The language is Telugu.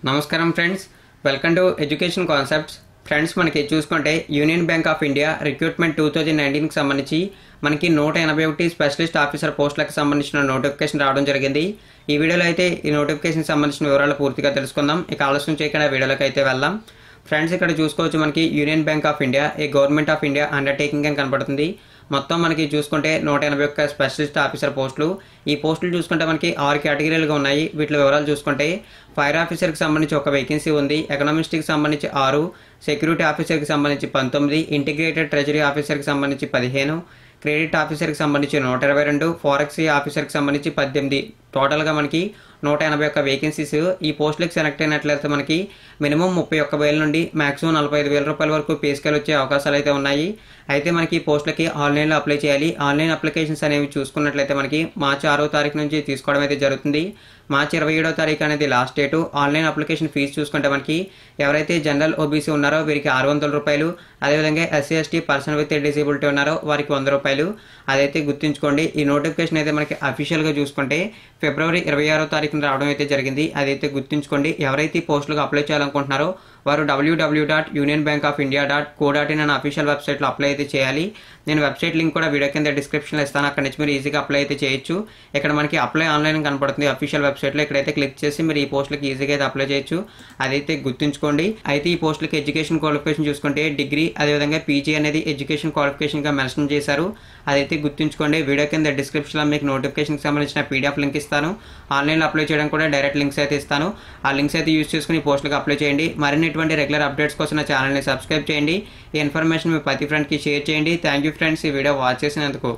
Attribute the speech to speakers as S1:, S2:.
S1: నమస్కారం friends, welcome to education concepts. Friends, మనకి చూసుకుంటే union bank of India recruitment 2019కి సంబంధించి మనకి 181 స్పెషలిస్ట్ ఆఫీసర్ పోస్టులకు సంబంధించిన నోటిఫికేషన్ రావడం జరిగింది. ఈ వీడియోలో అయితే ఈ నోటిఫికేషన్ సంబంధించిన వివరాలు పూర్తిగా తెలుసుకుందాం. ఇక ఆలస్యం చేయకుండా వీడియోలోకి అయితే వెళ్దాం. ఫ్రెండ్స్, ఇక్కడ చూసుకోవచ్చు మనకి union bank of India A government of India undertaking అని కనపడుతుంది. మొత్తం మనకి చూసుకుంటే 181 స్పెషలిస్ట్ ఆఫీసర్ పోస్టులు. ఈ పోస్టులు చూసుకుంటే మనకి 6 కేటగిరీలుగా ఉన్నాయి. వీటి వివరాలు చూసుకుంటే ఫైర్ ఆఫీసర్కి సంబంధించి 1 వేకెన్సీ ఉంది, ఎకనామిస్ట్కి సంబంధించి 6, సెక్యూరిటీ ఆఫీసర్కి సంబంధించి 19, ఇంటిగ్రేటెడ్ ట్రెజరీ ఆఫీసర్కి సంబంధించి 15, క్రెడిట్ ఆఫీసర్కి సంబంధించి 122, ఫారెక్స్ ఆఫీసర్కి సంబంధించి 18. టోటల్గా మనకి 181 వేకెన్సీస్. ఈ పోస్టులకు సెలెక్ట్ అయినట్లయితే మనకి మినిమం 31,000 నుండి మాక్సిమం 45,000 రూపాయల వరకు పే స్కేల్ వచ్చే అవకాశాలు అయితే ఉన్నాయి. అయితే మనకి ఈ పోస్టులకి ఆన్లైన్లో అప్లై చేయాలి. ఆన్లైన్ అప్లికేషన్స్ అనేవి చూసుకున్నట్లయితే మనకి మార్చి 6వ తారీఖు నుంచి తీసుకోవడం అయితే జరుగుతుంది. మార్చి 27వ తారీఖు అనేది last date. Online application fee చూసుకుంటే మనకి ఎవరైతే జనరల్ ఓబీసీ ఉన్నారో వీరికి 600 రూపాయలు, అదేవిధంగా SC ST person with disability ఉన్నారో వారికి 100 రూపాయలు. అదైతే గుర్తుంచుకోండి. ఈ నోటిఫికేషన్ అయితే మనకి అఫీషియల్గా చూసుకుంటే ఫిబ్రవరి 26వ తారీఖున రావడం అయితే జరిగింది. అదైతే గుర్తుంచుకోండి. ఎవరైతే ఈ పోస్టులకు అప్లై చేయాలనుకుంటున్నారో వారు www.unionbankofindia.co.in అనే అఫీషియల్ వెబ్సైట్లో అప్లై అయితే చేయాలి. నేను వెబ్సైట్ లింక్ కూడా వీడియో కింద డిస్క్రిప్షన్లో ఇస్తాను. అక్కడ నుంచి మీరు ఈజీగా అప్లై అయితే చేయొచ్చు. ఇక్కడ మనకి అప్లై ఆన్లైన్ కనపడుతుంది అఫీషియల్ వెబ్సైట్లో. ఇక్కడైతే క్లిక్ చేసి మీరు ఈ పోస్టులకు ఈజీగా అయితే అప్లై చేయొచ్చు. అదైతే గుర్తుంచుకోండి. అయితే ఈ పోస్టులకి ఎడ్యుకేషన్ క్వాలిఫికేషన్ చూసుకుంటే డిగ్రీ, అదేవిధంగా పీజీ అనేది ఎడ్యుకేషన్ క్వాలిఫికేషన్గా మెన్షన్ చేశారు. అదైతే గుర్తుంచుకోండి. వీడియో కింద డిస్క్రిప్షన్లో మీకు నోటిఫికేషన్కి సంబంధించిన పీడిఎఫ్ లింక్ ఇస్తాను. ఆన్లైన్లో అప్లై చేయడం కూడా డైరెక్ట్ లింక్స్ అయితే ఇస్తాను. ఆ లింక్స్ అయితే యూజ్ చేసుకుని ఈ పోస్టులకు అప్లై చేయండి. మరిన్ని ఇటువంటి రెగ్యులర్ అప్డేట్స్ కోసం నా ఛానల్ని సబ్స్క్రైబ్ చేయండి. ఈ ఇన్ఫర్మేషన్ మీ ప్రతి ఫ్రెండ్కి షేర్ చేయండి. థ్యాంక్ యూ ఫ్రెండ్స్, ఈ వీడియో వాచ్ చేసినందుకు.